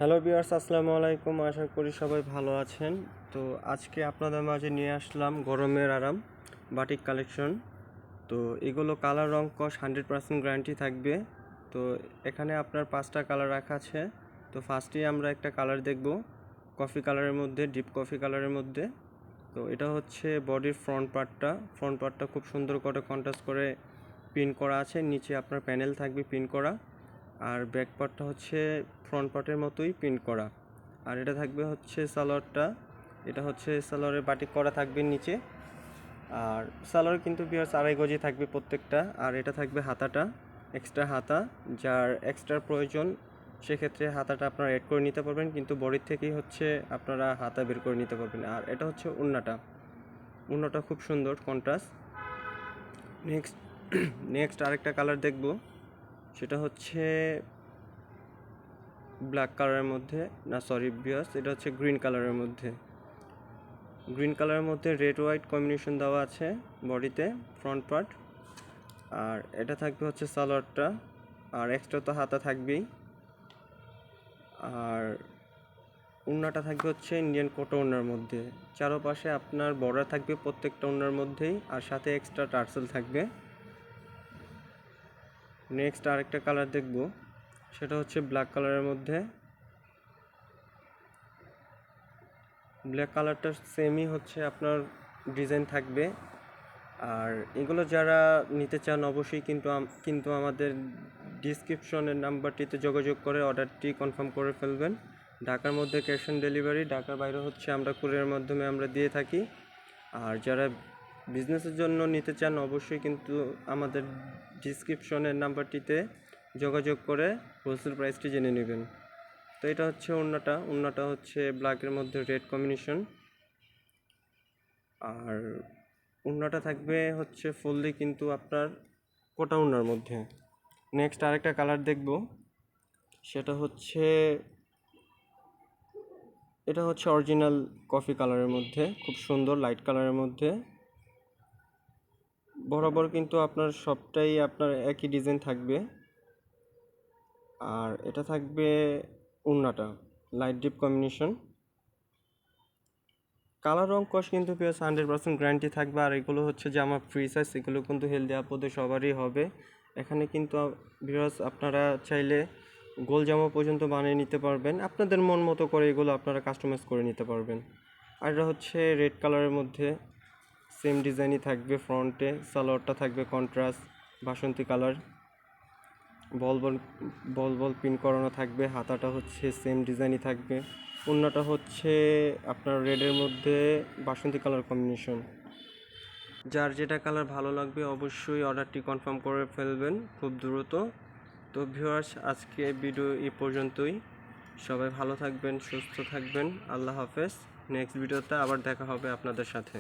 Hello viewers, আসসালামু আলাইকুম। আশা করি সবাই ভালো আছেন। তো আজকে আপনাদের মাঝে নিয়ে আসলাম গরমের আরাম বাটিক কালেকশন। তো এগুলো কালার রং কস 100% গ্যারান্টি থাকবে। তো এখানে আপনার 5টা কালার রাখা আছে। তো ফার্স্টেই আমরা একটা কালার দেখব, কফি কালারের মধ্যে, ডিপ কফি কালারের মধ্যে। তো এটা হচ্ছে বডির ফ্রন্ট পার্টটা খুব সুন্দর করে কন্ট্রাস্ট করে প্রিন্ট করা আছে। নিচে আপনার প্যানেল থাকবে প্রিন্ট করা, আর ব্যাক পার্টটা হচ্ছে ফ্রন্ট পার্টের মতোই প্রিন্ট করা। আর এটা থাকবে হচ্ছে সালোয়ারটা, এটা হচ্ছে সালোয়ারের বাটিক করা থাকবে নিচে। আর সালোয়ার কিন্তু বিয়ার্স 2.5 গজি থাকবে প্রত্যেকটা। আর এটা থাকবে হাতাটা, এক্সট্রা হাতা, যার এক্সট্রা প্রয়োজন সেক্ষেত্রে হাতাটা আপনারা অ্যাড করে নিতে পারবেন, কিন্তু বডির থেকেই হচ্ছে আপনারা হাতা বের করে নিতে পারবেন। আর এটা হচ্ছে ওড়নাটা খুব সুন্দর কন্ট্রাস্ট। নেক্সট আরেকটা কালার দেখব, সেটা হচ্ছে ব্ল্যাক কালারের মধ্যে, না সরি ভিউয়ার্স, এটা হচ্ছে গ্রিন কালারের মধ্যে রেড হোয়াইট কম্বিনেশন দেওয়া আছে বডিতে ফ্রন্ট পার্ট। আর এটা থাকবে হচ্ছে সালোয়ারটা, আর এক্সট্রা তো হাতা থাকবেই। আর ওড়নাটা থাকবে হচ্ছে ইন্ডিয়ান কোটা ওড়নার মধ্যে, চারপাশে আপনার বর্ডার থাকবে প্রত্যেকটা ওড়নার মধ্যেই, আর সাথে এক্সট্রা টার্সেল থাকবে। নেক্সট আরেকটা কালার দেখব, সেটা হচ্ছে ব্ল্যাক কালারের মধ্যে। ব্ল্যাক কালারটা সেমই হচ্ছে আপনার ডিজাইন থাকবে। আর এগুলো যারা নিতে চান অবশ্যই কিন্তু আমাদের ডিসক্রিপশনের নাম্বারটিতে যোগাযোগ করে অর্ডারটি কনফার্ম করে ফেলবেন। ঢাকার মধ্যে ক্যাশ অন ডেলিভারি, ঢাকার বাইরে হচ্ছে আমরা কুরিয়ারের মাধ্যমে আমরা দিয়ে থাকি। আর যারা বিজনেসের জন্য নিতে চান অবশ্যই কিন্তু আমাদের ডিসক্রিপশনের নাম্বারটিতে যোগাযোগ করে হোলসেল প্রাইসটি জেনে নেবেন। তো এটা হচ্ছে ওড়নাটা হচ্ছে ব্ল্যাকের মধ্যে রেড কম্বিনেশন। আর ওড়নাটা থাকবে হচ্ছে ফুললি কিন্তু আপনার কোটা ওড়নার মধ্যে। নেক্সট আরেকটা কালার দেখব, সেটা হচ্ছে এটা হচ্ছে অরিজিনাল কফি কালারের মধ্যে, খুব সুন্দর লাইট কালারের মধ্যে। বরাবর কিন্তু আপনার সবটাই আপনার একই ডিজাইন থাকবে। আর এটা থাকবে ওড়নাটা লাইট ডিপ কম্বিনেশন। কালার রং কস কিন্তু 100% গ্যারান্টি থাকবে। আর এগুলো হচ্ছে জামা ফ্রি সাইজ, এগুলো কিন্তু হেলদি আপদে সবারই হবে। এখানে কিন্তু ভিউয়ার্স আপনারা চাইলে গোল জামা পর্যন্ত বানিয়ে নিতে পারবেন, আপনাদের মন মতো করে এগুলো আপনারা কাস্টমাইজ করে নিতে পারবেন। আর এটা হচ্ছে রেড কালারের মধ্যে, সেম ডিজাইনই থাকবে। ফ্রন্টে সালোয়ারটা থাকবে কন্ট্রাস্ট বাসন্তী কালার, বল পিন করানো থাকবে। হাতাটা হচ্ছে সেম ডিজাইনই থাকবে। ওড়নাটা হচ্ছে আপনার রেডের মধ্যে বাসন্তী কালার কম্বিনেশন। যার যেটা কালার ভালো লাগবে অবশ্যই অর্ডারটি কনফার্ম করে ফেলবেন খুব দ্রুত। তো ভিউয়ার্স, আজকে ভিডিও এই পর্যন্তই। সবাই ভালো থাকবেন, সুস্থ থাকবেন। আল্লাহ হাফেজ। নেক্সট ভিডিওতে আবার দেখা হবে আপনাদের সাথে।